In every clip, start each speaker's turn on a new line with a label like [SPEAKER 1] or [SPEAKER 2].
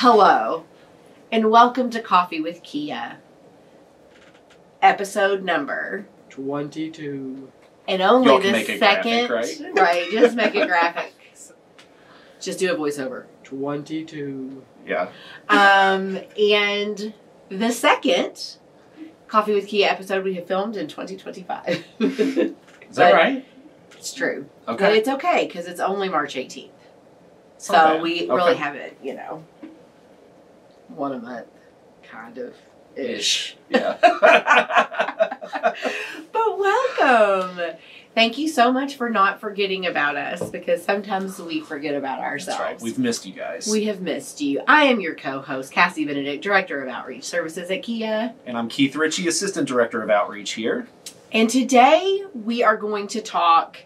[SPEAKER 1] Hello, and welcome to Coffee with KHEAA, episode number
[SPEAKER 2] 22.
[SPEAKER 1] And only
[SPEAKER 3] Y'all can
[SPEAKER 1] the
[SPEAKER 3] make it
[SPEAKER 1] second,
[SPEAKER 3] graphic,
[SPEAKER 1] right? Just make it graphic. Just do a voiceover.
[SPEAKER 2] 22.
[SPEAKER 3] Yeah.
[SPEAKER 1] And the second Coffee with KHEAA episode we have filmed in 2025.
[SPEAKER 3] Is that right?
[SPEAKER 1] It's true.
[SPEAKER 3] Okay.
[SPEAKER 1] But it's okay because it's only March 18th.
[SPEAKER 3] It's
[SPEAKER 1] So
[SPEAKER 3] not bad.
[SPEAKER 1] we
[SPEAKER 3] Okay.
[SPEAKER 1] really haven't, one a month, kind of ish.
[SPEAKER 3] Yeah.
[SPEAKER 1] But welcome. Thank you so much for not forgetting about us, because sometimes we forget about ourselves.
[SPEAKER 3] That's right. We've missed you guys.
[SPEAKER 1] We have missed you. I am your co-host, Cassie Benedict, Director of Outreach Services at KHEAA.
[SPEAKER 3] And I'm Keith Ritchie, Assistant Director of Outreach here.
[SPEAKER 1] And today we are going to talk,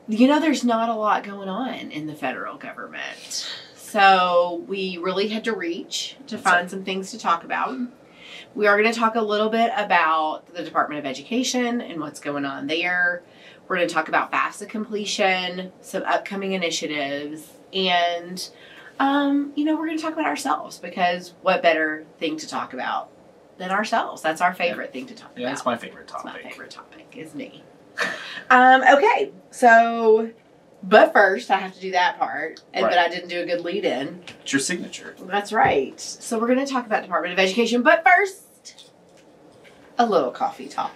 [SPEAKER 1] there's not a lot going on in the federal government. So we really had to reach to find some things to talk about. We are going to talk a little bit about the Department of Education and what's going on there. We're going to talk about FAFSA completion, some upcoming initiatives, and, we're going to talk about ourselves, because what better thing to talk about than ourselves? That's our favorite thing to talk about.
[SPEAKER 3] Yeah, it's my favorite topic.
[SPEAKER 1] It's my favorite topic, is me. Okay, so, but first I have to do that part, but I didn't do a good lead in.
[SPEAKER 3] It's your signature.
[SPEAKER 1] That's right. So we're going to talk about Department of Education, but first, a little coffee talk.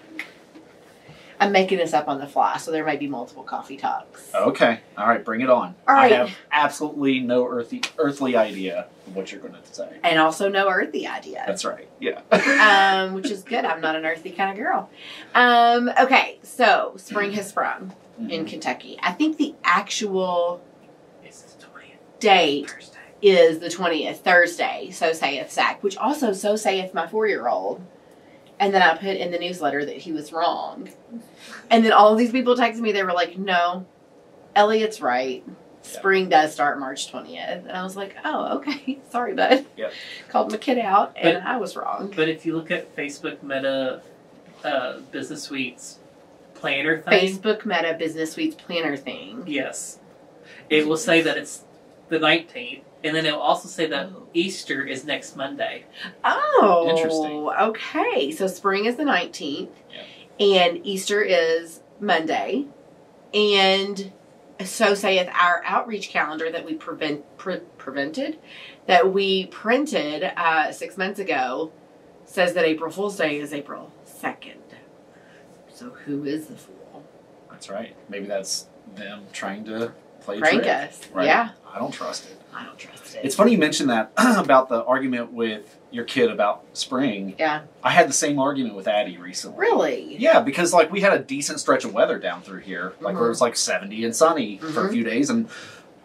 [SPEAKER 1] I'm making this up on the fly, so there might be multiple coffee talks.
[SPEAKER 3] Okay. All right, bring it on.
[SPEAKER 1] All right.
[SPEAKER 3] I have absolutely no earthly idea of what you're going to say.
[SPEAKER 1] And also no earthy idea.
[SPEAKER 3] That's right. Yeah.
[SPEAKER 1] Which is good. I'm not an earthy kind of girl. Okay, so spring has sprung in Kentucky. I think the actual date is the 20th, Thursday, so saith SAC, which also so saith my 4-year-old. And then I put in the newsletter that he was wrong. And then all of these people texted me. They were like, no, Elliot's right. Spring does start March 20th. And I was like, oh, okay. Sorry, bud.
[SPEAKER 3] Yep.
[SPEAKER 1] Called my kid out, and I was wrong.
[SPEAKER 2] But if you look at Facebook Meta Business Suite's planner thing.
[SPEAKER 1] Facebook Meta Business Suite's planner thing.
[SPEAKER 2] Yes. It will say that it's the 19th. And then it will also say that Easter is next Monday.
[SPEAKER 1] Oh.
[SPEAKER 3] Interesting.
[SPEAKER 1] Okay. So spring is the 19th.
[SPEAKER 3] Yeah.
[SPEAKER 1] And Easter is Monday. And so saith our outreach calendar that we that we printed 6 months ago, says that April Fool's Day is April 2nd. So who is the fool?
[SPEAKER 3] That's right. Maybe that's them trying to play a
[SPEAKER 1] Prank
[SPEAKER 3] trick.
[SPEAKER 1] us.
[SPEAKER 3] Right?
[SPEAKER 1] Yeah.
[SPEAKER 3] I don't trust it.
[SPEAKER 1] I don't trust it.
[SPEAKER 3] It's funny you mentioned that about the argument with your kid about spring.
[SPEAKER 1] Yeah.
[SPEAKER 3] I had the same argument with Addie recently.
[SPEAKER 1] Really?
[SPEAKER 3] Yeah, because we had a decent stretch of weather down through here, where it was 70 and sunny for a few days, and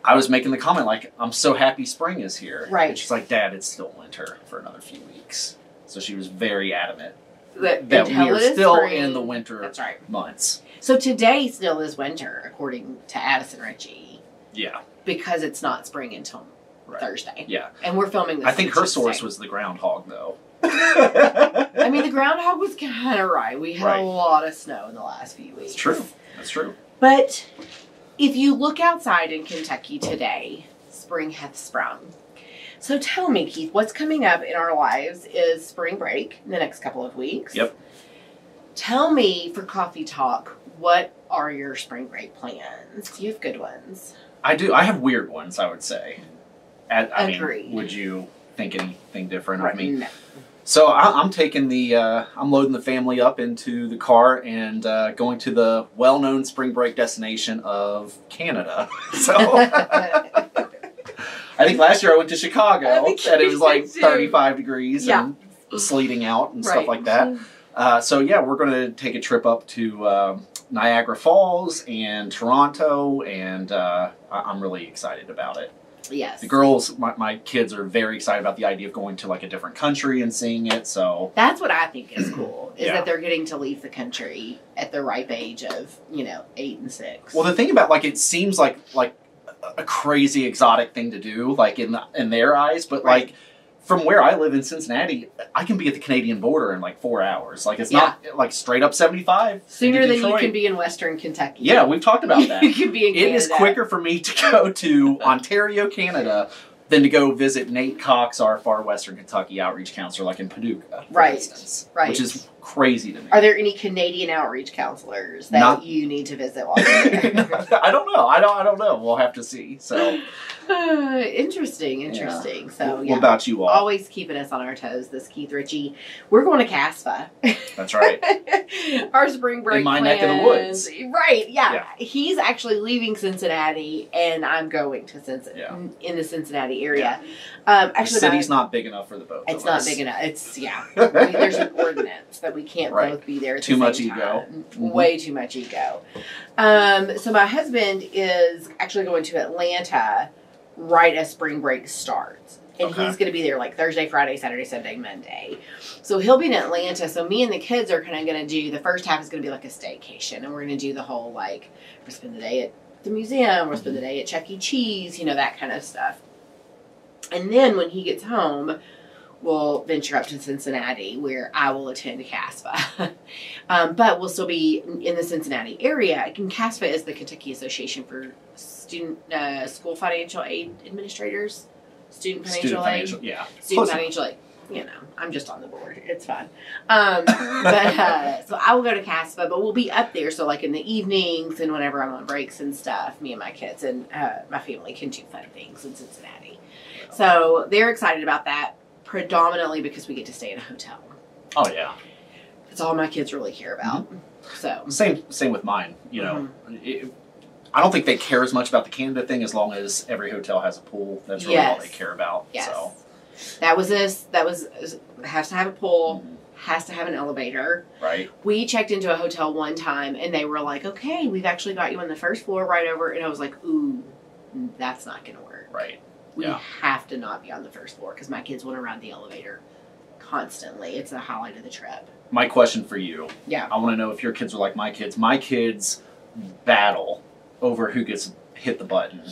[SPEAKER 3] I was making the comment I'm so happy spring is here.
[SPEAKER 1] Right.
[SPEAKER 3] And she's like, Dad, it's still winter for another few weeks. So she was very adamant
[SPEAKER 1] That
[SPEAKER 3] that we
[SPEAKER 1] until
[SPEAKER 3] are
[SPEAKER 1] it is
[SPEAKER 3] still
[SPEAKER 1] spring.
[SPEAKER 3] in the winter
[SPEAKER 1] That's right.
[SPEAKER 3] months.
[SPEAKER 1] So today still is winter, according to Addison Ritchie,
[SPEAKER 3] Yeah.
[SPEAKER 1] because it's not spring until Thursday.
[SPEAKER 3] Yeah.
[SPEAKER 1] And we're filming this.
[SPEAKER 3] I think
[SPEAKER 1] on
[SPEAKER 3] her source
[SPEAKER 1] Tuesday.
[SPEAKER 3] was the groundhog, though.
[SPEAKER 1] I mean, the groundhog was kind of right. We had a lot of snow in the last few weeks.
[SPEAKER 3] It's true. That's true.
[SPEAKER 1] But if you look outside in Kentucky today, spring hath sprung. So tell me, Keith, what's coming up in our lives is spring break in the next couple of weeks.
[SPEAKER 3] Yep.
[SPEAKER 1] Tell me, for Coffee Talk, what are your spring break plans? You have good ones.
[SPEAKER 3] I do. I have weird ones, I would say.
[SPEAKER 1] Agreed.
[SPEAKER 3] Would you think anything different of me?
[SPEAKER 1] No.
[SPEAKER 3] So I'm taking I'm loading the family up into the car and going to the well-known spring break destination of Canada. So I think last year I went to Chicago and it was 35 degrees and sleeting out and stuff like that. So yeah, we're going to take a trip up to Niagara Falls and Toronto, and I'm really excited about it.
[SPEAKER 1] Yes.
[SPEAKER 3] The girls, my kids are very excited about the idea of going to a different country and seeing it, so.
[SPEAKER 1] That's what I think is cool, is
[SPEAKER 3] Yeah.
[SPEAKER 1] that they're getting to leave the country at the ripe age of, 8 and 6.
[SPEAKER 3] Well, the thing about, it seems like a crazy exotic thing to do, in their eyes, but from where I live in Cincinnati, I can be at the Canadian border in 4 hours. It's not straight up 75.
[SPEAKER 1] Sooner
[SPEAKER 3] into
[SPEAKER 1] than you
[SPEAKER 3] Detroit.
[SPEAKER 1] can be in Western Kentucky.
[SPEAKER 3] Yeah, we've talked about that.
[SPEAKER 1] You can be in Canada.
[SPEAKER 3] It is quicker for me to go to Ontario, Canada, than to go visit Nate Cox, our Far Western Kentucky outreach counselor, like in Paducah, for instance, which is crazy to me.
[SPEAKER 1] Are there any Canadian outreach counselors that you need to visit while you're there?
[SPEAKER 3] I don't know. I don't know. We'll have to see. So
[SPEAKER 1] interesting.
[SPEAKER 3] Yeah.
[SPEAKER 1] So
[SPEAKER 3] what about you all?
[SPEAKER 1] Always keeping us on our toes. This Keith Ritchie. We're going to CASFA.
[SPEAKER 3] That's right.
[SPEAKER 1] Our spring break
[SPEAKER 3] in my
[SPEAKER 1] plans.
[SPEAKER 3] neck of the woods.
[SPEAKER 1] Right. Yeah. He's actually leaving Cincinnati, and I'm going to in the Cincinnati area. Actually,
[SPEAKER 3] the city's not big enough for the both.
[SPEAKER 1] It's not big enough. It's there's an ordinance that we can't both be there. At
[SPEAKER 3] too
[SPEAKER 1] the
[SPEAKER 3] much
[SPEAKER 1] same
[SPEAKER 3] ego.
[SPEAKER 1] Time. Way too much ego. So my husband is actually going to Atlanta right as spring break starts. And he's going to be there like Thursday, Friday, Saturday, Sunday, Monday. So he'll be in Atlanta. So me and the kids are kind of going to do, the first half is going to be like a staycation. And we're going to do the whole like, we'll spend the day at the museum, we'll spend the day at Chuck E. Cheese, that kind of stuff. And then when he gets home, we'll venture up to Cincinnati where I will attend CASFA. But we'll still be in the Cincinnati area. And CASFA is the Kentucky Association for School Financial Aid Administrators. Student financial aid. Student financial aid. I'm just on the board. It's fine. So I will go to CASFA, but we'll be up there. So like in the evenings and whenever I'm on breaks and stuff, me and my kids and my family can do fun things in Cincinnati. So they're excited about that, predominantly because we get to stay in a hotel.
[SPEAKER 3] Oh yeah.
[SPEAKER 1] That's all my kids really care about. So
[SPEAKER 3] same with mine. I don't think they care as much about the Canada thing as long as every hotel has a pool. That's really all they care about.
[SPEAKER 1] Yes.
[SPEAKER 3] So.
[SPEAKER 1] That was has to have a pool, has to have an elevator.
[SPEAKER 3] Right.
[SPEAKER 1] We checked into a hotel one time and they were like, okay, we've actually got you on the first floor right over. And I was like, ooh, that's not going to work.
[SPEAKER 3] Right.
[SPEAKER 1] We have to not be on the first floor because my kids want to ride the elevator constantly. It's the highlight of the trip.
[SPEAKER 3] My question for you.
[SPEAKER 1] Yeah.
[SPEAKER 3] I want to know if your kids are like my kids. My kids battle over who gets hit the button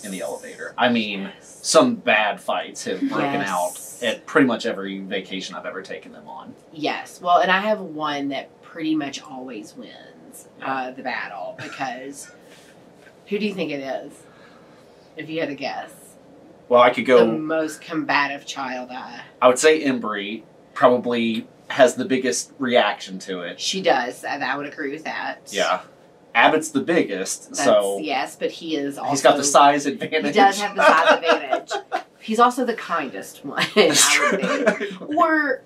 [SPEAKER 3] in the elevator. I mean, some bad fights have broken out at pretty much every vacation I've ever taken them on.
[SPEAKER 1] Yes. Well, and I have one that pretty much always wins the battle because who do you think it is? If you had to guess.
[SPEAKER 3] Well, I could go...
[SPEAKER 1] The most combative child
[SPEAKER 3] I would say Embry probably has the biggest reaction to it.
[SPEAKER 1] She does. I would agree with that.
[SPEAKER 3] Yeah. Abbott's the biggest,
[SPEAKER 1] yes, but he is also...
[SPEAKER 3] He's got the size advantage.
[SPEAKER 1] He does have the size advantage. He's also the kindest one, I would think. Or,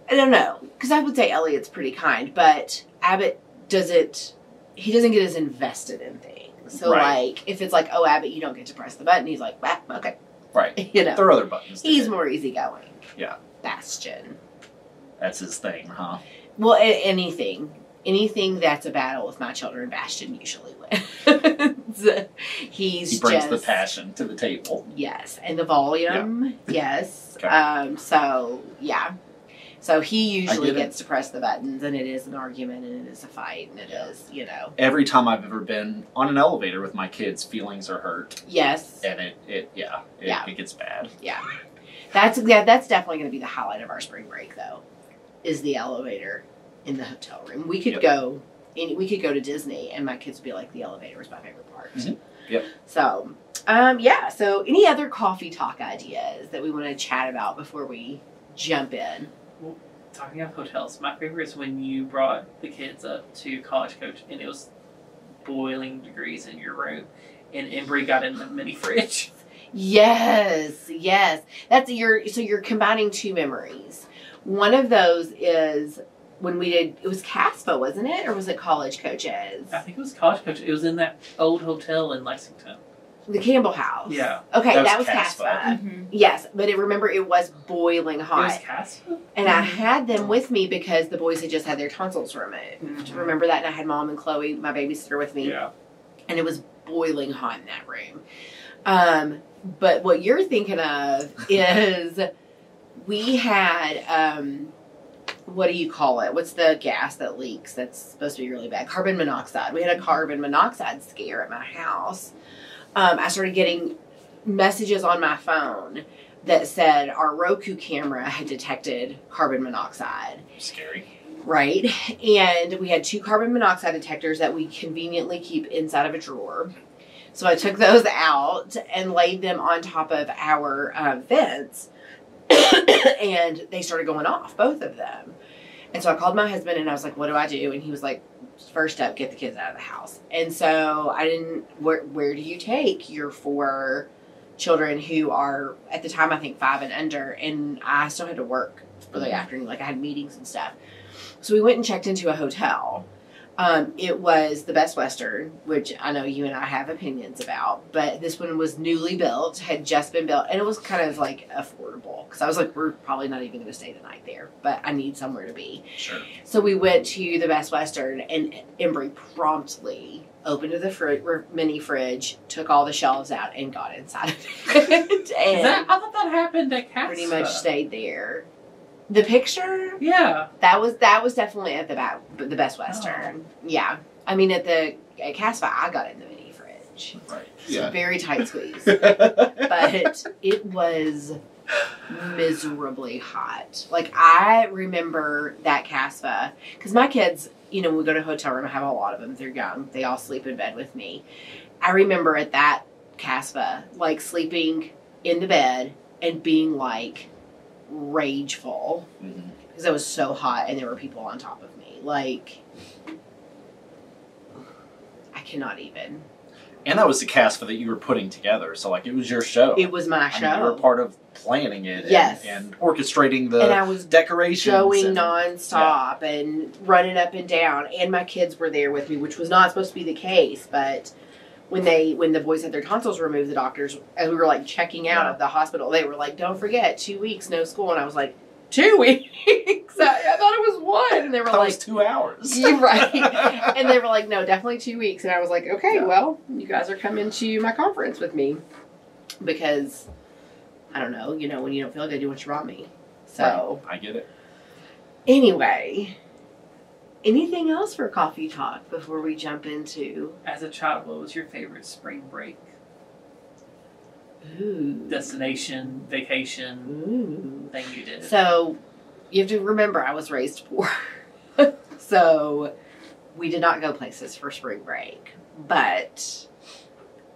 [SPEAKER 1] I don't know, because I would say Elliot's pretty kind, but Abbott he doesn't get as invested in things. So, like, if it's like, oh, Abbott, you don't get to press the button, he's like, okay.
[SPEAKER 3] Right. There are other buttons.
[SPEAKER 1] He's more easygoing.
[SPEAKER 3] Yeah.
[SPEAKER 1] Bastion.
[SPEAKER 3] That's his thing, huh?
[SPEAKER 1] Well, anything that's a battle with my children, Bastion usually wins. He brings
[SPEAKER 3] the passion to the table.
[SPEAKER 1] Yes, and the volume. Yeah. Yes.
[SPEAKER 3] Okay.
[SPEAKER 1] So he usually gets to press the buttons, and it is an argument, and it is a fight, and it is,
[SPEAKER 3] Every time I've ever been on an elevator with my kids, feelings are hurt.
[SPEAKER 1] Yes.
[SPEAKER 3] And it gets bad.
[SPEAKER 1] Yeah. That's definitely going to be the highlight of our spring break, though, is the elevator in the hotel room. We could go to Disney and my kids would be like, the elevator was my favorite part.
[SPEAKER 3] Mm-hmm. Yep.
[SPEAKER 1] So, so any other coffee talk ideas that we want to chat about before we jump in?
[SPEAKER 2] Well, talking about hotels, my favorite is when you brought the kids up to College Coach and it was boiling degrees in your room and Embry got in the mini fridge.
[SPEAKER 1] Yes. So you're combining two memories. One of those is when we did, it was CASFA, wasn't it? Or was it College Coaches?
[SPEAKER 2] I think it was College Coach. It was in that old hotel in Lexington.
[SPEAKER 1] The Campbell House.
[SPEAKER 2] Yeah.
[SPEAKER 1] Okay, that was
[SPEAKER 3] CASFA.
[SPEAKER 1] CASFA. Yes, but remember it was boiling hot.
[SPEAKER 2] It was CASFA?
[SPEAKER 1] And I had them with me because the boys had just had their tonsils removed. Mm-hmm. Remember that? And I had Mom and Chloe, my babysitter, with me.
[SPEAKER 2] Yeah.
[SPEAKER 1] And it was boiling hot in that room. But what you're thinking of is we had... what do you call it? What's the gas that leaks that's supposed to be really bad? Carbon monoxide. We had a carbon monoxide scare at my house. I started getting messages on my phone that said our Roku camera had detected carbon monoxide.
[SPEAKER 3] Scary.
[SPEAKER 1] Right. And we had 2 carbon monoxide detectors that we conveniently keep inside of a drawer. So I took those out and laid them on top of our fence. And they started going off, both of them. And so I called my husband and I was like, what do I do? And he was like, first up, get the kids out of the house. And so I didn't, where do you take your 4 children who are, at the time, I think 5 and under, and I still had to work for the afternoon, like I had meetings and stuff. So we went and checked into a hotel. It was the Best Western, which I know you and I have opinions about, but this one was newly built, had just been built, and it was kind of like affordable, because I was like, we're probably not even going to stay the night there, but I need somewhere to be.
[SPEAKER 3] Sure.
[SPEAKER 1] So we went to the Best Western, and Embry promptly opened the mini fridge, took all the shelves out, and got inside of it. And
[SPEAKER 2] I thought that happened at CASPA.
[SPEAKER 1] pretty much stayed there. The picture?
[SPEAKER 2] Yeah.
[SPEAKER 1] That was definitely at the Best Western. Oh. Yeah. I mean, at CASPA, I got in the mini fridge.
[SPEAKER 3] Right.
[SPEAKER 1] Yeah. Very tight squeeze. But it was miserably hot. Like, I remember that CASPA, because my kids, you know, when we go to a hotel room, I have a lot of them. They're young. They all sleep in bed with me. I remember at that CASPA, like, sleeping in the bed and being, like, rageful because it was so hot and there were people on top of me. Like, I cannot even.
[SPEAKER 3] And that was the cast that you were putting together, so like it was your show.
[SPEAKER 1] It was my show.
[SPEAKER 3] I mean, you were part of planning it.
[SPEAKER 1] Yes.
[SPEAKER 3] And orchestrating the
[SPEAKER 1] and I was
[SPEAKER 3] decorations.
[SPEAKER 1] Going nonstop and running up and down, and my kids were there with me, which was not supposed to be the case, but when the boys had their tonsils removed, the doctors, as we were like checking out of the hospital, they were like, don't forget, 2 weeks, no school. And I was like, 2 weeks? I thought it was 1. And they were like,
[SPEAKER 3] was 2 hours.
[SPEAKER 1] You're right. And they were like, no, definitely 2 weeks. And I was like, okay, well, you guys are coming to my conference with me. Because, I don't know, you know, when you don't feel good, you want your mommy. So.
[SPEAKER 3] Right. I get it.
[SPEAKER 1] Anyway. Anything else for coffee talk before we jump into?
[SPEAKER 2] As a child, what was your favorite spring break?
[SPEAKER 1] Ooh.
[SPEAKER 2] Destination, vacation, thing you did?
[SPEAKER 1] So, you have to remember, I was raised poor. So, we did not go places for spring break. But,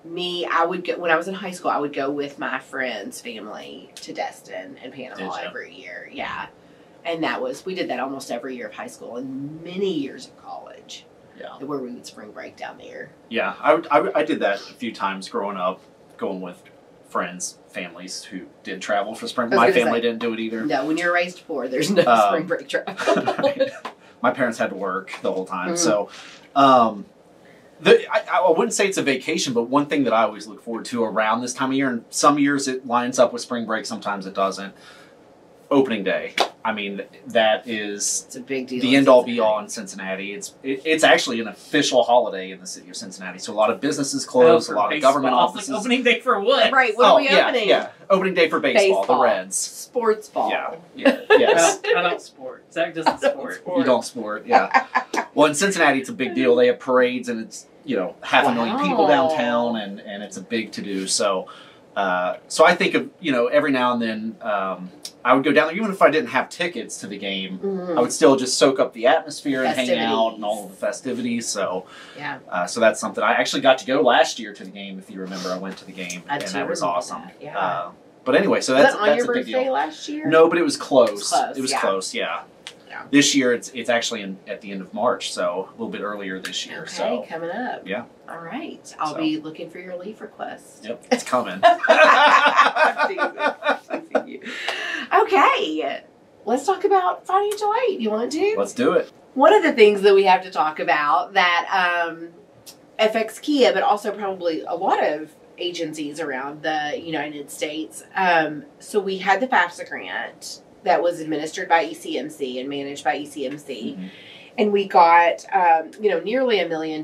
[SPEAKER 1] I would go, when I was in high school, I would go with my friend's family to Destin and Panama every year. Yeah. And we did that almost every year of high school and many years of college. Yeah. Where we would spring break down there.
[SPEAKER 3] Yeah, I did that a few times growing up, going with friends, families who did travel for spring. My family didn't do it either.
[SPEAKER 1] No, when you're raised poor, there's no spring break travel. Right.
[SPEAKER 3] My parents had to work the whole time. So I wouldn't say it's a vacation, but one thing that I always look forward to around this time of year, and some years it lines up with spring break, sometimes it doesn't, opening day. I mean, that is
[SPEAKER 1] it's a big deal.
[SPEAKER 3] The end all be all in Cincinnati. It's actually an official holiday in the city of Cincinnati. So a lot of businesses close, a lot of government offices.
[SPEAKER 2] Like opening day for what?
[SPEAKER 1] Right. What are we opening?
[SPEAKER 3] Yeah, opening day for baseball. The Reds.
[SPEAKER 1] Sports ball.
[SPEAKER 3] Yeah. Yes.
[SPEAKER 2] I don't sport. Zach doesn't sport.
[SPEAKER 3] You don't sport. Yeah. Well, in Cincinnati, it's a big deal. They have parades, and it's 500,000 people downtown, and it's a big to do. So I think of every now and then. I would go down there, even if I didn't have tickets to the game. I would still just soak up the atmosphere and hang out and all of the festivities. So, so that's something. I actually got to go last year to the game. If you remember, I went to the game, and that was awesome.
[SPEAKER 1] That. Yeah.
[SPEAKER 3] But anyway, so
[SPEAKER 1] that's
[SPEAKER 3] a
[SPEAKER 1] on your
[SPEAKER 3] big
[SPEAKER 1] birthday
[SPEAKER 3] deal.
[SPEAKER 1] Last year?
[SPEAKER 3] No, but it was close.
[SPEAKER 1] It
[SPEAKER 3] was close. Yeah. This year, it's actually at the end of March, so a little bit earlier this year.
[SPEAKER 1] Okay, coming up.
[SPEAKER 3] Yeah.
[SPEAKER 1] All right. I'll be looking for your leave request.
[SPEAKER 3] Yep, it's coming.
[SPEAKER 1] Okay. Let's talk about financial aid. You want to?
[SPEAKER 3] Let's do it.
[SPEAKER 1] One of the things that we have to talk about that affects KHEAA, but also probably a lot of agencies around the United States. So we had the FAFSA grant that was administered by ECMC and managed by ECMC. Mm-hmm. And we got, nearly $1 million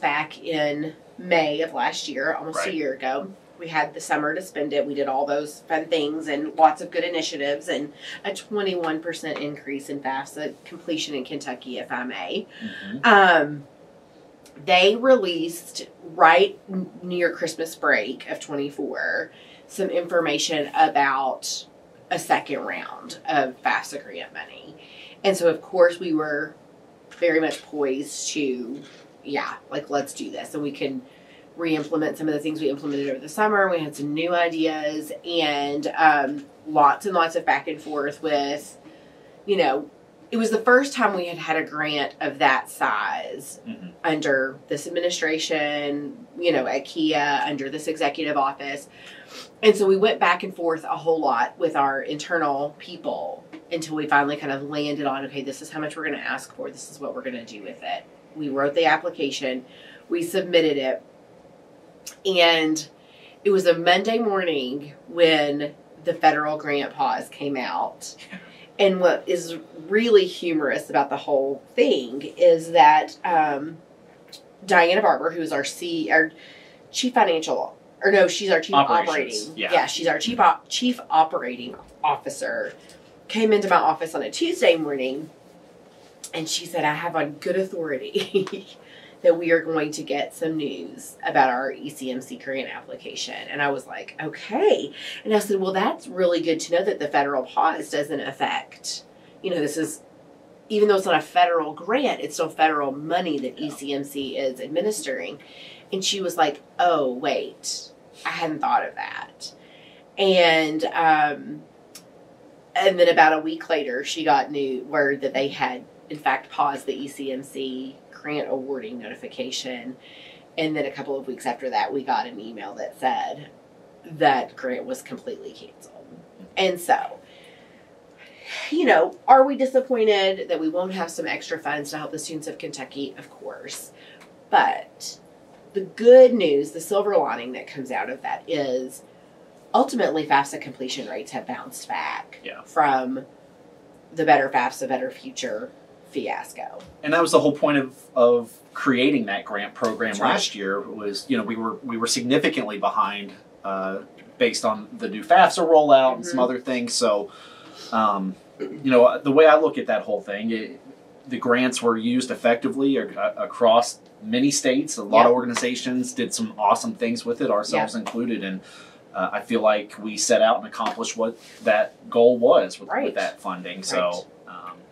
[SPEAKER 1] back in May of last year, almost a year ago. We had the summer to spend it. We did all those fun things and lots of good initiatives and a 21% increase in FAFSA completion in Kentucky, if I may. Mm-hmm. They released right near Christmas break of 24 some information about a second round of FAFSA grant money. And so, of course, we were very much poised to, let's do this. And we can re-implement some of the things we implemented over the summer. We had some new ideas, and lots and lots of back and forth with, you know, it was the first time we had had a grant of that size under this administration, you know, at KHEAA, under this executive office. And so we went back and forth a whole lot with our internal people until we finally kind of landed on, okay, this is how much we're going to ask for. This is what we're going to do with it. We wrote the application. We submitted it. And it was a Monday morning when the federal grant pause came out. And what is really humorous about the whole thing is that Diana Barber, who's our chief financial, or no, she's our chief operating. Yeah, she's our chief operating officer, came into my office on a Tuesday morning, and she said, I have on good authority that we are going to get some news about our ECMC grant application. And I was like, okay. And I said, well, that's really good to know that the federal pause doesn't affect, you know, this is, even though it's not a federal grant, it's still federal money that ECMC is administering. And she was like, oh, wait, I hadn't thought of that. And then about a week later, she got word that they had, in fact, paused the ECMC grant awarding notification. And then a couple of weeks after that, we got an email that said that grant was completely canceled. And so, you know, are we disappointed that we won't have some extra funds to help the students of Kentucky? Of course. But the good news, the silver lining that comes out of that is ultimately FAFSA completion rates have bounced back from the Better FAFSA, Better Future fiasco. And
[SPEAKER 3] that was the whole point of creating that grant program last year. Was, you know, we were significantly behind based on the new FAFSA rollout and some other things. So, you know, the way I look at that whole thing, the grants were used effectively across many states. A lot of organizations did some awesome things with it, ourselves included, and I feel like we set out and accomplished what that goal was with that funding. So.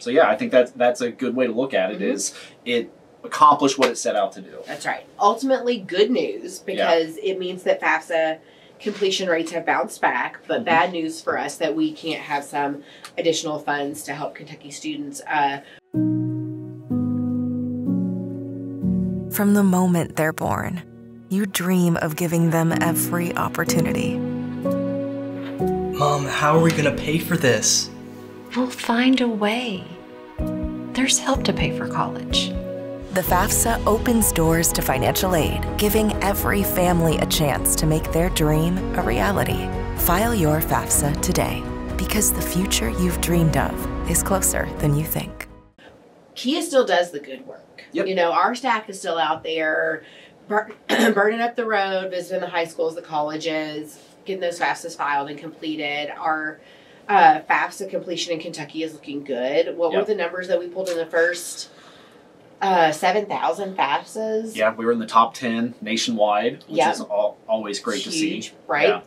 [SPEAKER 3] So yeah, I think that's a good way to look at it. Is it accomplished what it set out to do?
[SPEAKER 1] That's right. Ultimately, good news, because it means that FAFSA completion rates have bounced back, but bad news for us that we can't have some additional funds to help Kentucky students.
[SPEAKER 4] From the moment they're born, you dream of giving them every opportunity.
[SPEAKER 5] Mom, how are we going to pay for this?
[SPEAKER 6] We'll find a way. There's help to pay for college.
[SPEAKER 4] The FAFSA opens doors to financial aid, giving every family a chance to make their dream a reality. File your FAFSA today, because the future you've dreamed of is closer than you think.
[SPEAKER 1] KHEAA still does the good work. You know, our staff is still out there burning up the road, visiting the high schools, the colleges, getting those FAFSAs filed and completed. Our FAFSA completion in Kentucky is looking good. What were the numbers that we pulled in the first 7,000 FAFSAs?
[SPEAKER 3] Yeah, we were in the top 10 nationwide, which is always great to see.
[SPEAKER 1] Right? Yeah.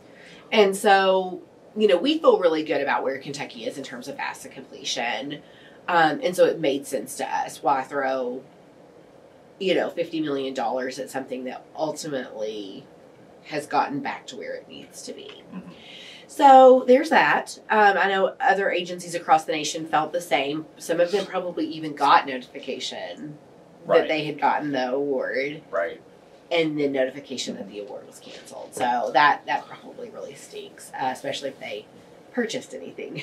[SPEAKER 1] And so, you know, we feel really good about where Kentucky is in terms of FAFSA completion. And so it made sense to us. Why throw, you know, $50 million at something that ultimately has gotten back to where it needs to be. So there's that. I know other agencies across the nation felt the same. Some of them probably even got notification that they had gotten the award. And then notification that the award was canceled. So that probably really stinks, especially if they purchased anything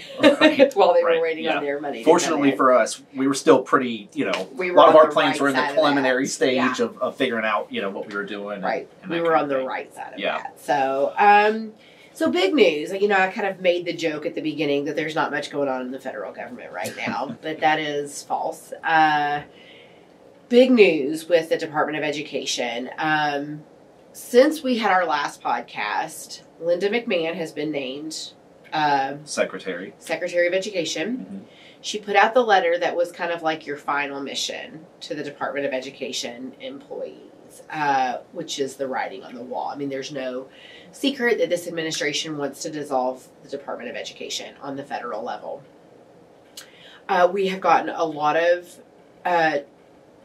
[SPEAKER 1] while they were waiting on their money.
[SPEAKER 3] Fortunately for us, we were still pretty, you know, a lot of our plans were in the preliminary stage of figuring out, you know, what we were doing.
[SPEAKER 1] We were on the right side of that. So, so big news. You know, I kind of made the joke at the beginning that there's not much going on in the federal government right now, but that is false. Big news with the Department of Education. Since we had our last podcast, Linda McMahon has been named Secretary of Education. She put out the letter that was kind of like your final mission to the Department of Education employees, which is the writing on the wall. I mean, there's no secret that this administration wants to dissolve the Department of Education on the federal level. We have gotten a lot of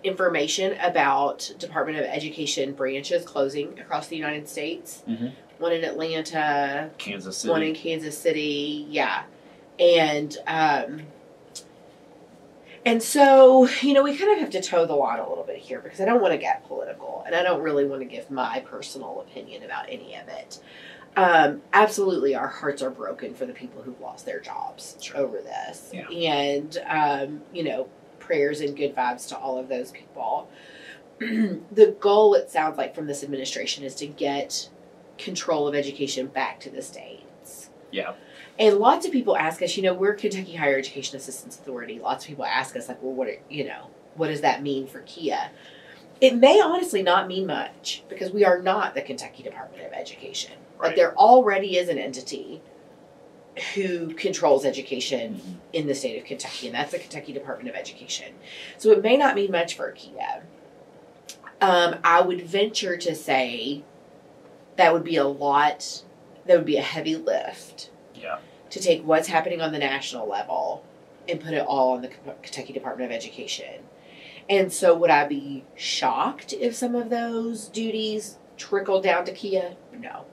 [SPEAKER 1] information about Department of Education branches closing across the United States.
[SPEAKER 3] Mm-hmm.
[SPEAKER 1] One in Atlanta,
[SPEAKER 3] Kansas City.
[SPEAKER 1] one in Kansas City, yeah. And so, you know, we kind of have to toe the line a little bit here because I don't want to get political and I don't really want to give my personal opinion about any of it. Absolutely, our hearts are broken for the people who've lost their jobs over this.
[SPEAKER 3] Yeah.
[SPEAKER 1] And, you know, prayers and good vibes to all of those people. The goal, it sounds like, from this administration is to get control of education back to the states.
[SPEAKER 3] Yeah.
[SPEAKER 1] And lots of people ask us, you know, we're Kentucky Higher Education Assistance Authority. Lots of people ask us, like, well, what does that mean for KHEAA? It may honestly not mean much because we are not the Kentucky Department of Education.
[SPEAKER 3] Right.
[SPEAKER 1] Like, there already is an entity who controls education in the state of Kentucky, and that's the Kentucky Department of Education. So it may not mean much for KHEAA. I would venture to say that would be a heavy lift.
[SPEAKER 3] Yeah.
[SPEAKER 1] To take what's happening on the national level and put it all on the Kentucky Department of Education. And so would I be shocked if some of those duties trickled down to KHEAA? No.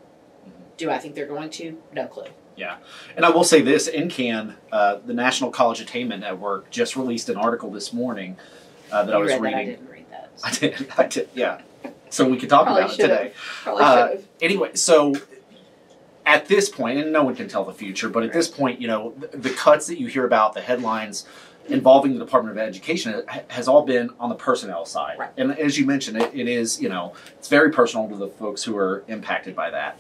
[SPEAKER 1] Do I think they're going to? No clue.
[SPEAKER 3] Yeah. And I will say this, NCAN, the National College Attainment Network, just released an article this morning that I was reading.
[SPEAKER 1] I didn't read that.
[SPEAKER 3] I did, yeah. So we could talk about it today.
[SPEAKER 1] Probably should have.
[SPEAKER 3] Anyway, so at this point, and no one can tell the future, but at this point, you know, the cuts that you hear about, the headlines involving the Department of Education has all been on the personnel side.
[SPEAKER 1] Right.
[SPEAKER 3] And as you mentioned, it is, you know, it's very personal to the folks who are impacted by that.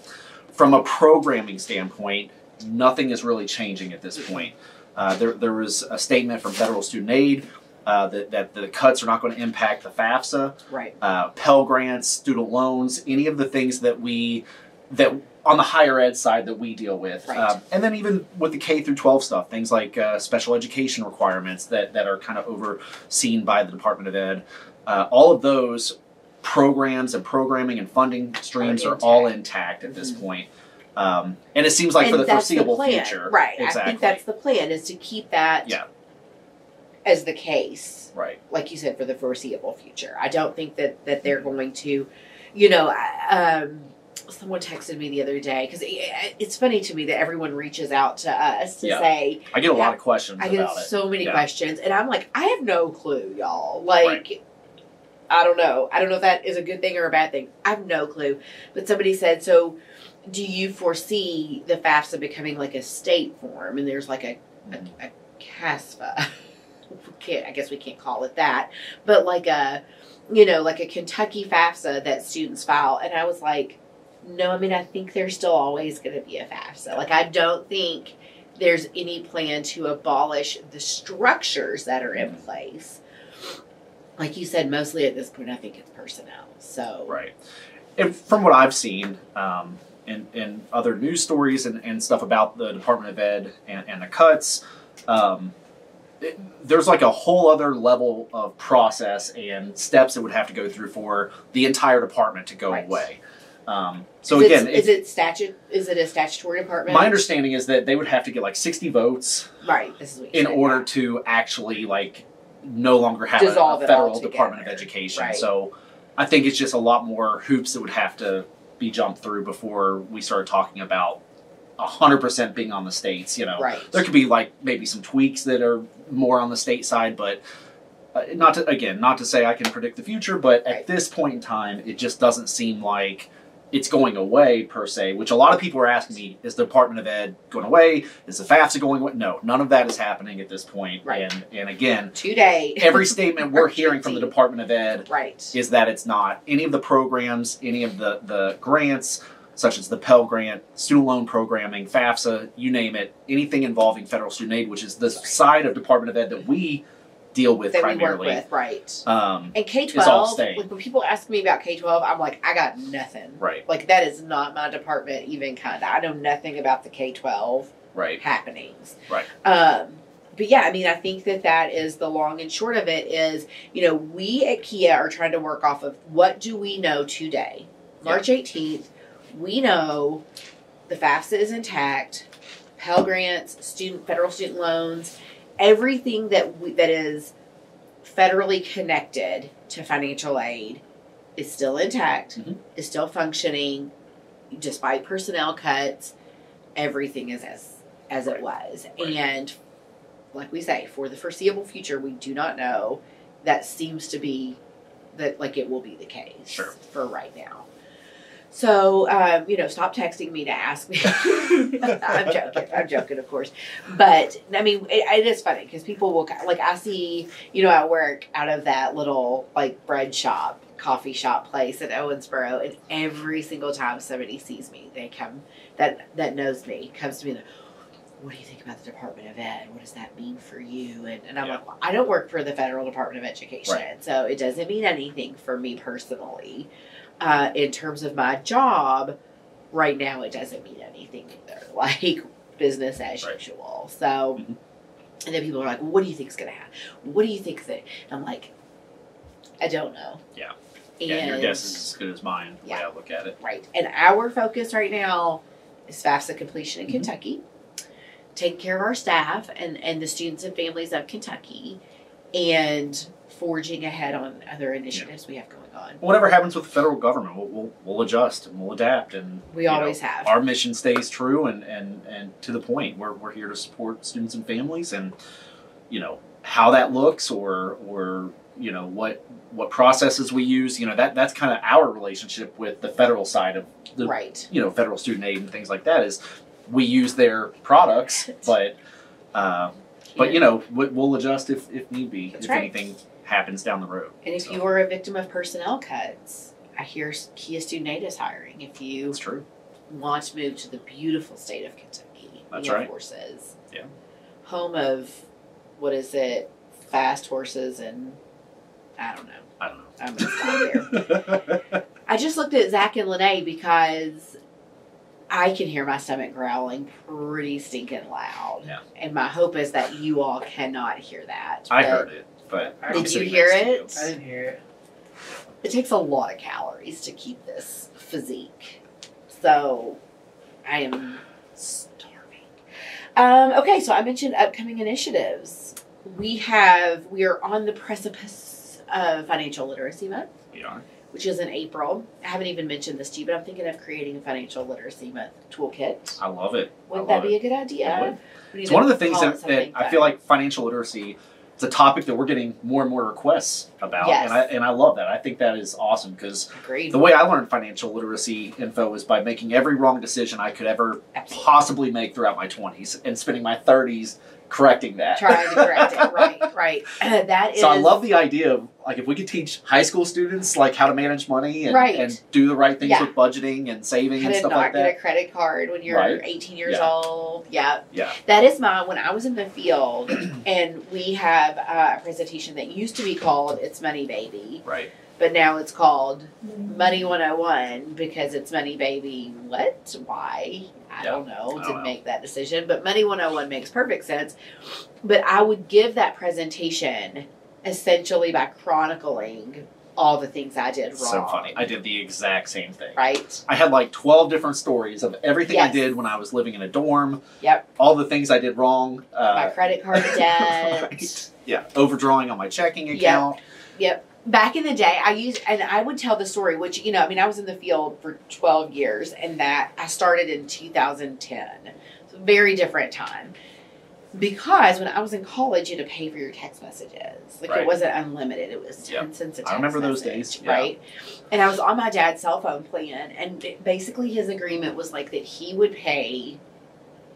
[SPEAKER 3] From a programming standpoint, nothing is really changing at this point. There was a statement from Federal Student Aid that the cuts are not going to impact the FAFSA,
[SPEAKER 1] right.
[SPEAKER 3] Pell Grants, student loans, any of the things that on the higher ed side that we deal with.
[SPEAKER 1] Right.
[SPEAKER 3] And then even with the K through 12 stuff, things like special education requirements that are kind of overseen by the Department of Ed. All of those programs and programming and funding streams are all intact at this point. And it seems like for the foreseeable future.
[SPEAKER 1] Right.
[SPEAKER 3] Exactly.
[SPEAKER 1] I think that's the plan, is to keep that as the case.
[SPEAKER 3] Right.
[SPEAKER 1] Like you said, for the foreseeable future. I don't think that they're going to, you know, someone texted me the other day, because it's funny to me that everyone reaches out to us to say.
[SPEAKER 3] I get a lot of questions about it.
[SPEAKER 1] I get so many questions, and I'm like, I have no clue, y'all. Like, I don't know. I don't know if that is a good thing or a bad thing. I have no clue. But somebody said, so do you foresee the FAFSA becoming like a state form? And there's like a CASFA. I guess we can't call it that. But like a Kentucky FAFSA that students file. And I was like, no, I mean, I think there's still always going to be a FAFSA. Like, I don't think there's any plan to abolish the structures that are in place. Like you said, mostly at this point, I think it's personnel. So
[SPEAKER 3] right. And from what I've seen in other news stories and stuff about the Department of Ed and the cuts, there's like a whole other level of process and steps that would have to go through for the entire department to go away. So is it a statutory department? My understanding is that they would have to get like 60 votes,
[SPEAKER 1] right? This is what you
[SPEAKER 3] in
[SPEAKER 1] said,
[SPEAKER 3] order to actually like no longer have a federal Department of Education.
[SPEAKER 1] Right.
[SPEAKER 3] So I think it's just a lot more hoops that would have to be jumped through before we start talking about 100% being on the states. You know, there could be like maybe some tweaks that are more on the state side, but not to say I can predict the future, but at this point in time, it just doesn't seem like it's going away per se, which a lot of people are asking me, is the Department of Ed going away? Is the FAFSA going away? No, none of that is happening at this point.
[SPEAKER 1] Right.
[SPEAKER 3] And again,
[SPEAKER 1] today,
[SPEAKER 3] every statement we're hearing from the Department of Ed
[SPEAKER 1] is
[SPEAKER 3] that it's not. Any of the programs, any of the grants, such as the Pell Grant, student loan programming, FAFSA, you name it, anything involving federal student aid, which is the side of Department of Ed that we deal with primarily.
[SPEAKER 1] We work with, right.
[SPEAKER 3] And
[SPEAKER 1] K-12, like when people ask me about K-12, I'm like, I got nothing.
[SPEAKER 3] Right.
[SPEAKER 1] Like, that is not my department even kind of. I know nothing about the K-12 happenings.
[SPEAKER 3] Right.
[SPEAKER 1] But yeah, I mean, I think that is the long and short of it is, you know, we at KHEAA are trying to work off of what do we know today? March 18th, we know the FAFSA is intact, Pell Grants, federal student loans, everything that is federally connected to financial aid is still intact,
[SPEAKER 3] Mhm.
[SPEAKER 1] is still functioning, despite personnel cuts. Everything is as it was.
[SPEAKER 3] Right.
[SPEAKER 1] And like we say, for the foreseeable future, we do not know. That seems to be that, like, it will be the case
[SPEAKER 3] Sure.
[SPEAKER 1] for right now. So, stop texting me to ask me. I'm joking, of course. But, I mean, it is funny because people will, like, I see, at work out of that little, like, bread shop, coffee shop place at Owensboro, and every single time somebody sees me, they come, that knows me, comes to me and what do you think about the Department of Ed? What does that mean for you? And I'm like, well, I don't work for the Federal Department of Education,
[SPEAKER 3] Right.
[SPEAKER 1] so it doesn't mean anything for me personally. In terms of my job, right now it doesn't mean anything either. Like, business as
[SPEAKER 3] Right.
[SPEAKER 1] usual. So,
[SPEAKER 3] Mhm.
[SPEAKER 1] and then people are like, well, what do you think is going to happen? What do you think that? I'm like, I don't know.
[SPEAKER 3] Yeah.
[SPEAKER 1] And,
[SPEAKER 3] Yeah, your guess is as good as mine, the way
[SPEAKER 1] Yeah.
[SPEAKER 3] I look at it.
[SPEAKER 1] Right. And our focus right now is FAFSA completion in
[SPEAKER 3] Mhm.
[SPEAKER 1] Kentucky, taking care of our staff and the students and families of Kentucky, and forging ahead on other initiatives we have going on.
[SPEAKER 3] Whatever happens with the federal government, we'll adjust and we'll adapt, and
[SPEAKER 1] We always have.
[SPEAKER 3] Our mission stays true and to the point. We're here to support students and families, and how that looks or what processes we use. That's kind of our relationship with the federal side of the
[SPEAKER 1] Right.
[SPEAKER 3] Federal student aid and things like that. Is we use their products, but we'll adjust if need be.
[SPEAKER 1] That's
[SPEAKER 3] if
[SPEAKER 1] right.
[SPEAKER 3] anything happens down the road.
[SPEAKER 1] And if
[SPEAKER 3] So,
[SPEAKER 1] you are a victim of personnel cuts, I hear KHEAA Student Aid is hiring. If you
[SPEAKER 3] it's true.
[SPEAKER 1] want to move to the beautiful state of Kentucky,
[SPEAKER 3] That's
[SPEAKER 1] we have
[SPEAKER 3] right.
[SPEAKER 1] horses.
[SPEAKER 3] Yeah.
[SPEAKER 1] Home of, what is it, fast horses and, I don't know. I'm going to stop there. I just looked at Zach and Lene because I can hear my stomach growling pretty stinking loud.
[SPEAKER 3] Yeah.
[SPEAKER 1] And my hope is that you all cannot hear that.
[SPEAKER 3] I
[SPEAKER 1] but
[SPEAKER 3] heard it, but
[SPEAKER 2] Did
[SPEAKER 3] I'm
[SPEAKER 1] you
[SPEAKER 3] sitting
[SPEAKER 1] hear
[SPEAKER 3] next to
[SPEAKER 1] it?
[SPEAKER 3] you.
[SPEAKER 2] I didn't hear it.
[SPEAKER 1] It takes a lot of calories to keep this physique. So I am starving. Okay, so I mentioned upcoming initiatives. We are on the precipice of Financial Literacy Month,
[SPEAKER 3] Yeah.
[SPEAKER 1] which is in April. I haven't even mentioned this to you, but I'm thinking of creating a Financial Literacy Month toolkit.
[SPEAKER 3] I love it.
[SPEAKER 1] Wouldn't that be a good idea?
[SPEAKER 3] It would.
[SPEAKER 1] We need
[SPEAKER 3] It's
[SPEAKER 1] to
[SPEAKER 3] one of the things
[SPEAKER 1] call it
[SPEAKER 3] that
[SPEAKER 1] something
[SPEAKER 3] I
[SPEAKER 1] fun.
[SPEAKER 3] feel like financial literacy is a topic that we're getting more and more requests about,
[SPEAKER 1] Yes.
[SPEAKER 3] and I love that. I think that is awesome because
[SPEAKER 1] Agreed.
[SPEAKER 3] the way I learned financial literacy info is by making every wrong decision I could ever
[SPEAKER 1] Absolutely.
[SPEAKER 3] possibly make throughout my 20s and spending my 30s correcting that.
[SPEAKER 1] Trying to correct it. Right. That is.
[SPEAKER 3] So I love the idea of, like, if we could teach high school students like how to manage money and,
[SPEAKER 1] Right.
[SPEAKER 3] and do the right things
[SPEAKER 1] Yeah.
[SPEAKER 3] with budgeting and saving
[SPEAKER 1] how
[SPEAKER 3] and
[SPEAKER 1] to
[SPEAKER 3] stuff
[SPEAKER 1] not
[SPEAKER 3] like
[SPEAKER 1] get
[SPEAKER 3] that.
[SPEAKER 1] a credit card when you're
[SPEAKER 3] Right.
[SPEAKER 1] 18 years
[SPEAKER 3] Yeah.
[SPEAKER 1] old. Yeah.
[SPEAKER 3] Yeah.
[SPEAKER 1] That is when I was in the field, and we have a presentation that used to be called It's Money Baby,
[SPEAKER 3] Right.
[SPEAKER 1] but now it's called Money 101 because it's Money Baby. What? Why? I
[SPEAKER 3] Yeah.
[SPEAKER 1] don't know.
[SPEAKER 3] I don't
[SPEAKER 1] To
[SPEAKER 3] know.
[SPEAKER 1] make that decision. But Money 101 makes perfect sense. But I would give that presentation essentially by chronicling all the things I did wrong.
[SPEAKER 3] So funny. I did the exact same thing.
[SPEAKER 1] Right?
[SPEAKER 3] I had like 12 different stories of everything I
[SPEAKER 1] Yes.
[SPEAKER 3] did when I was living in a dorm.
[SPEAKER 1] Yep.
[SPEAKER 3] All the things I did wrong.
[SPEAKER 1] My credit card debt.
[SPEAKER 3] Right. Yeah. Overdrawing on my checking account.
[SPEAKER 1] Yep. Back in the day, I would tell the story, which, I was in the field for 12 years, and that I started in 2010. It's a very different time. Because when I was in college, you had to pay for your text messages. Like,
[SPEAKER 3] Right.
[SPEAKER 1] it wasn't unlimited. It was 10
[SPEAKER 3] Yep.
[SPEAKER 1] cents a text
[SPEAKER 3] I remember those
[SPEAKER 1] message,
[SPEAKER 3] days, yeah.
[SPEAKER 1] right? And I was on my dad's cell phone plan, and basically his agreement was, like, that he would pay,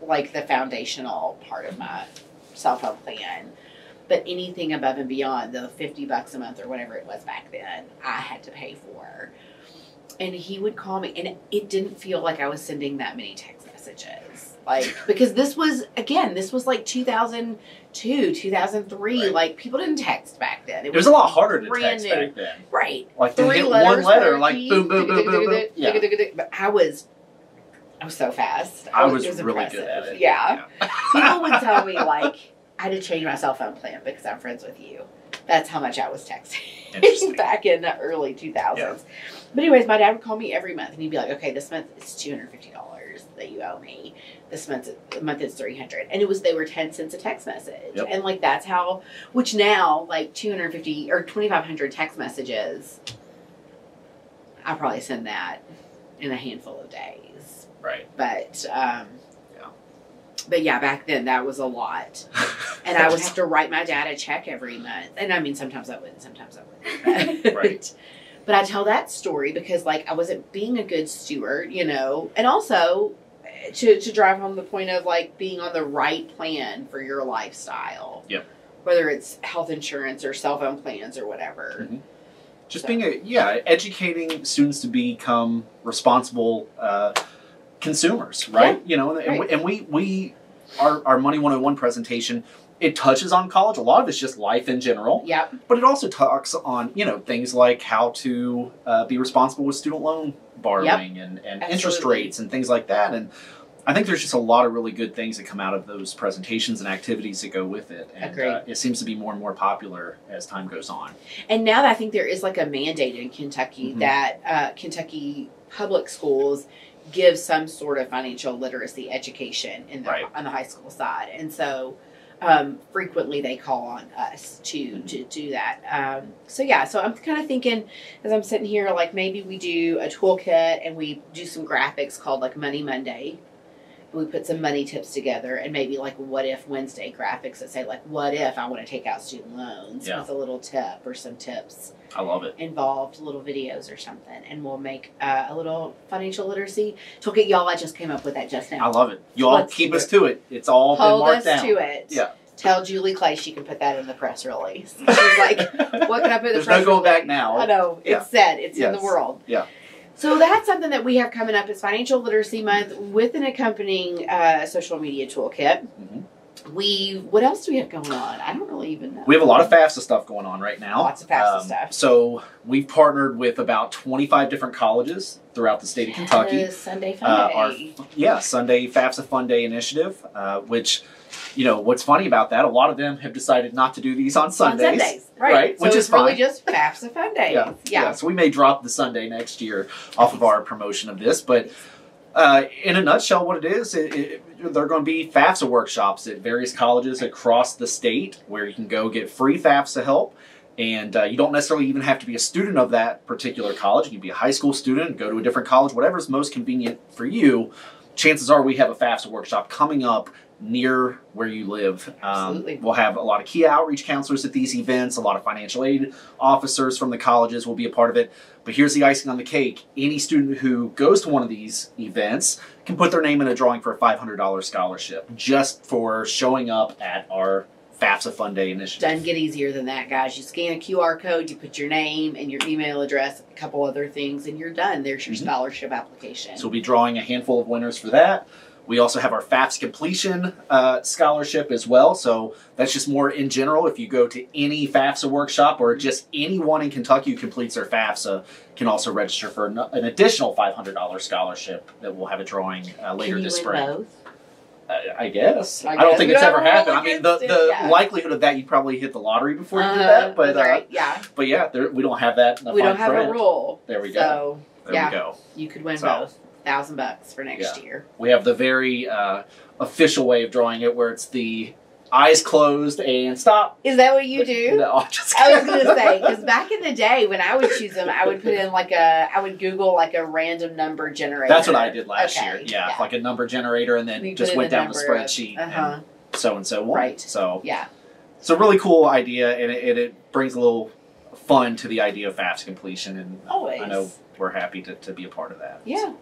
[SPEAKER 1] like, the foundational part of my cell phone plan. But anything above and beyond the $50 a month or whatever it was back then, I had to pay for. And he would call me, and it didn't feel like I was sending that many text messages. Like, because this was like 2002, 2003.
[SPEAKER 3] Right.
[SPEAKER 1] Like, people didn't text back then.
[SPEAKER 3] It was a lot harder to
[SPEAKER 1] brand
[SPEAKER 3] text
[SPEAKER 1] new.
[SPEAKER 3] back then.
[SPEAKER 1] Right.
[SPEAKER 3] Like, to
[SPEAKER 1] 3
[SPEAKER 3] hit
[SPEAKER 1] letters
[SPEAKER 3] one letter,
[SPEAKER 1] per
[SPEAKER 3] like,
[SPEAKER 1] key.
[SPEAKER 3] boom, boom, boom, boom, boom. Yeah.
[SPEAKER 1] But I was so fast.
[SPEAKER 3] I was
[SPEAKER 1] It was
[SPEAKER 3] really
[SPEAKER 1] impressive.
[SPEAKER 3] good at it.
[SPEAKER 1] Yeah. People would tell me, like, I had to change my cell phone plan because I'm friends with you. That's how much I was texting
[SPEAKER 3] Interesting.
[SPEAKER 1] back in the early 2000s.
[SPEAKER 3] Yeah.
[SPEAKER 1] But anyways, my dad would call me every month, and he'd be like, okay, this month it's $250. that you owe me. This month it's $300. And they were 10 cents a text message.
[SPEAKER 3] Yep.
[SPEAKER 1] And like, that's how, which now like 250 or 2,500 text messages, I probably send that in a handful of days.
[SPEAKER 3] Right.
[SPEAKER 1] But, but yeah, back then that was a lot. And I would have to write my dad a check every month. And I mean, sometimes I wouldn't, sometimes I wouldn't.
[SPEAKER 3] Right.
[SPEAKER 1] But I tell that story because, like, I wasn't being a good steward, you know, and also to drive home the point of, like, being on the right plan for your lifestyle.
[SPEAKER 3] Yep.
[SPEAKER 1] Whether it's health insurance or cell phone plans or whatever.
[SPEAKER 3] Mm-hmm. Just being educating students to become responsible consumers, right?
[SPEAKER 1] Yeah.
[SPEAKER 3] You know,
[SPEAKER 1] Right.
[SPEAKER 3] and we our Money 101 presentation, it touches on college. A lot of it's just life in general.
[SPEAKER 1] Yep.
[SPEAKER 3] But it also talks on, you know, things like how to be responsible with student loan borrowing and interest
[SPEAKER 1] Absolutely.
[SPEAKER 3] rates and things like that. And I think there's just a lot of really good things that come out of those presentations and activities that go with it. And
[SPEAKER 1] Agreed.
[SPEAKER 3] it seems to be more and more popular as time goes on.
[SPEAKER 1] And now I think there is like a mandate in Kentucky
[SPEAKER 3] Mm-hmm.
[SPEAKER 1] that Kentucky public schools give some sort of financial literacy education on the high school side. And so frequently they call on us to do that. So I'm kind of thinking as I'm sitting here, like maybe we do a toolkit and we do some graphics called like Money Monday. We put some money tips together and maybe like what if Wednesday graphics that say like, what if I want to take out student loans with a little tip or some tips.
[SPEAKER 3] I love it.
[SPEAKER 1] Involved, little videos or something. And we'll make a little financial literacy toolkit. Y'all, I just came up with that just now.
[SPEAKER 3] I love it. You all
[SPEAKER 1] Let's
[SPEAKER 3] keep
[SPEAKER 1] do
[SPEAKER 3] us
[SPEAKER 1] it.
[SPEAKER 3] to it. It's all been
[SPEAKER 1] Hold
[SPEAKER 3] marked
[SPEAKER 1] us
[SPEAKER 3] down.
[SPEAKER 1] to it.
[SPEAKER 3] Yeah.
[SPEAKER 1] Tell Julie Clay she can put that in the press release. She's like, what can I put in the
[SPEAKER 3] There's
[SPEAKER 1] press
[SPEAKER 3] no going
[SPEAKER 1] release?
[SPEAKER 3] back now.
[SPEAKER 1] I know.
[SPEAKER 3] Yeah.
[SPEAKER 1] It's said. It's in the
[SPEAKER 3] Yes.
[SPEAKER 1] world.
[SPEAKER 3] Yeah.
[SPEAKER 1] So that's something that we have coming up is Financial Literacy Month with an accompanying social media toolkit.
[SPEAKER 3] Mm-hmm.
[SPEAKER 1] What else do we have going on? I don't really even know.
[SPEAKER 3] We have a lot of FAFSA stuff going on right now.
[SPEAKER 1] Lots of FAFSA stuff.
[SPEAKER 3] So we've partnered with about 25 different colleges throughout the state of Kentucky.
[SPEAKER 1] Yes, Sunday Fun Day.
[SPEAKER 3] Sunday FAFSA Fun Day initiative, which, you know, what's funny about that, a lot of them have decided not to do these on Sundays.
[SPEAKER 1] On Sundays, right. So
[SPEAKER 3] which
[SPEAKER 1] it's
[SPEAKER 3] is fine.
[SPEAKER 1] really just FAFSA Fun Day.
[SPEAKER 3] Yeah. So we may drop the Sunday next year off of our promotion of this, but in a nutshell, what it is, they're going to be FAFSA workshops at various colleges across the state where you can go get free FAFSA help. And you don't necessarily even have to be a student of that particular college. You can be a high school student, go to a different college, whatever's most convenient for you. Chances are we have a FAFSA workshop coming up near where you live.
[SPEAKER 1] Absolutely.
[SPEAKER 3] We'll have a lot of KHEAA outreach counselors at these events. A lot of financial aid officers from the colleges will be a part of it. But here's the icing on the cake. Any student who goes to one of these events can put their name in a drawing for a $500 scholarship just for showing up at our FAFSA Fun Day initiative.
[SPEAKER 1] Doesn't get easier than that, guys. You scan a QR code, you put your name and your email address, a couple other things, and you're done. There's your scholarship application.
[SPEAKER 3] So we'll be drawing a handful of winners for that. We also have our FAFSA completion scholarship as well. So that's just more in general. If you go to any FAFSA workshop or just anyone in Kentucky who completes their FAFSA can also register for an additional $500 scholarship that we'll have a drawing later this spring.
[SPEAKER 1] Can you win both?
[SPEAKER 3] I guess.
[SPEAKER 1] I
[SPEAKER 3] I don't
[SPEAKER 1] guess.
[SPEAKER 3] think
[SPEAKER 1] We
[SPEAKER 3] it's
[SPEAKER 1] don't
[SPEAKER 3] ever
[SPEAKER 1] roll
[SPEAKER 3] happened. I mean,
[SPEAKER 1] against
[SPEAKER 3] the
[SPEAKER 1] it, yeah.
[SPEAKER 3] likelihood of that, you'd probably hit the lottery before you did that. But,
[SPEAKER 1] That's right. Yeah.
[SPEAKER 3] but yeah, we don't have that. In the
[SPEAKER 1] We don't
[SPEAKER 3] fine
[SPEAKER 1] have
[SPEAKER 3] print.
[SPEAKER 1] a rule.
[SPEAKER 3] There we go.
[SPEAKER 1] So,
[SPEAKER 3] There
[SPEAKER 1] yeah,
[SPEAKER 3] we go.
[SPEAKER 1] you could win
[SPEAKER 3] So-
[SPEAKER 1] both. $1,000 for next
[SPEAKER 3] Yeah.
[SPEAKER 1] year.
[SPEAKER 3] We have the very official way of drawing it where it's the eyes closed and stop.
[SPEAKER 1] Is that what you do?
[SPEAKER 3] No, I'm just
[SPEAKER 1] I was
[SPEAKER 3] kidding.
[SPEAKER 1] gonna say, because back in the day when I would choose them, I would put in I would Google like a random number generator.
[SPEAKER 3] That's what I did last
[SPEAKER 1] Okay,
[SPEAKER 3] year. Yeah, like a number generator, and then
[SPEAKER 1] You
[SPEAKER 3] just
[SPEAKER 1] put in
[SPEAKER 3] went
[SPEAKER 1] the
[SPEAKER 3] down the
[SPEAKER 1] number of-
[SPEAKER 3] spreadsheet
[SPEAKER 1] Uh-huh.
[SPEAKER 3] and so and so won.
[SPEAKER 1] Right.
[SPEAKER 3] So
[SPEAKER 1] Yeah.
[SPEAKER 3] it's a really cool idea, and it brings a little fun to the idea of FAFSA completion, and
[SPEAKER 1] Always.
[SPEAKER 3] I know we're happy to be a part of that.
[SPEAKER 1] Yeah.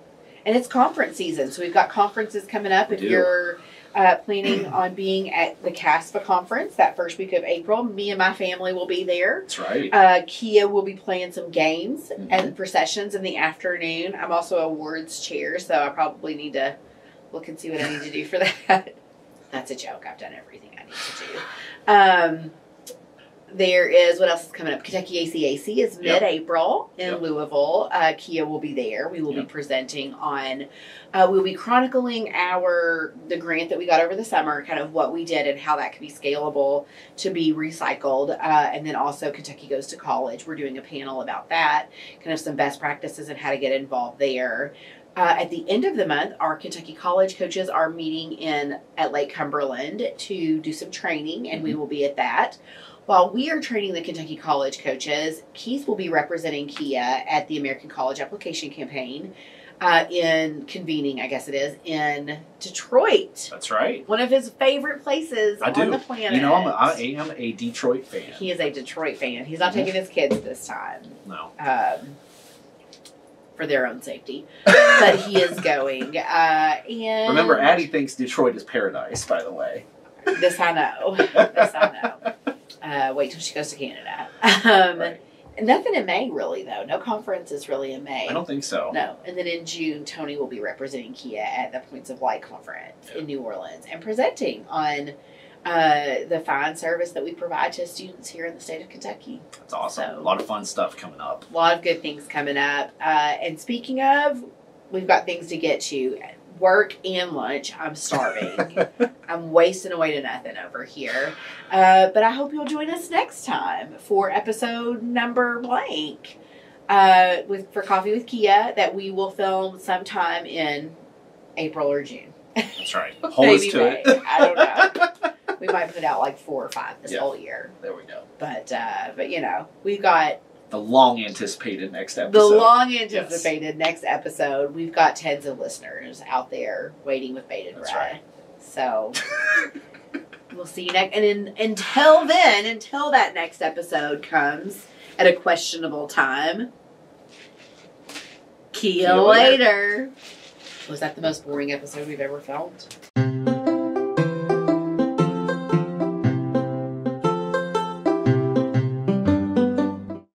[SPEAKER 1] And it's conference season, so we've got conferences coming up.
[SPEAKER 3] We
[SPEAKER 1] If
[SPEAKER 3] do.
[SPEAKER 1] you're planning on being at the CASPA conference that first week of April, me and my family will be there.
[SPEAKER 3] That's right.
[SPEAKER 1] KHEAA will be playing some games
[SPEAKER 3] Mhm.
[SPEAKER 1] and for sessions in the afternoon. I'm also awards chair, so I probably need to look and see what I need to do for that. That's a joke. I've done everything I need to do. There is, what else is coming up? Kentucky ACAC is mid-April in
[SPEAKER 3] Yep.
[SPEAKER 1] Louisville. KHEAA will be there. We will be
[SPEAKER 3] Yep.
[SPEAKER 1] presenting on, we'll be chronicling the grant that we got over the summer, kind of what we did and how that could be scalable to be recycled. And then also Kentucky Goes to College. We're doing a panel about that, kind of some best practices and how to get involved there. At the end of the month, our Kentucky college coaches are meeting at Lake Cumberland to do some training, and we will be at that. While we are training the Kentucky college coaches, Keith will be representing KHEAA at the American College Application Campaign in in Detroit.
[SPEAKER 3] That's right.
[SPEAKER 1] One of his favorite places on the planet.
[SPEAKER 3] You know, I am a Detroit fan.
[SPEAKER 1] He is a Detroit fan. He's not taking his kids this time.
[SPEAKER 3] No.
[SPEAKER 1] For their own safety. But he is going. And
[SPEAKER 3] remember, Addie thinks Detroit is paradise, by the way.
[SPEAKER 1] This I know. Wait till she goes to Canada.
[SPEAKER 3] Right.
[SPEAKER 1] Nothing in May, really, though. No conferences really in May.
[SPEAKER 3] I don't think so.
[SPEAKER 1] No. And then in June, Tony will be representing KHEAA at the Points of Light conference in New Orleans and presenting on the fine service that we provide to students here in the state of Kentucky.
[SPEAKER 3] That's awesome.
[SPEAKER 1] So,
[SPEAKER 3] a lot of fun stuff coming up.
[SPEAKER 1] A lot of good things coming up. And speaking of, we've got things to get to. Work and lunch. I'm starving. I'm wasting away to nothing over here. But I hope you'll join us next time for episode number blank for Coffee with KHEAA that we will film sometime in April or June.
[SPEAKER 3] That's right. Hold us to
[SPEAKER 1] May.
[SPEAKER 3] it.
[SPEAKER 1] I don't know. We might put out like 4 or 5 this whole year.
[SPEAKER 3] There we go.
[SPEAKER 1] But you know, we've got
[SPEAKER 3] the long anticipated next episode.
[SPEAKER 1] The long anticipated next episode. We've got tens of listeners out there waiting with bated breath. Right. So we'll see you next. And until that next episode comes at a questionable time. KHEAA later. Was that the most boring episode we've ever filmed?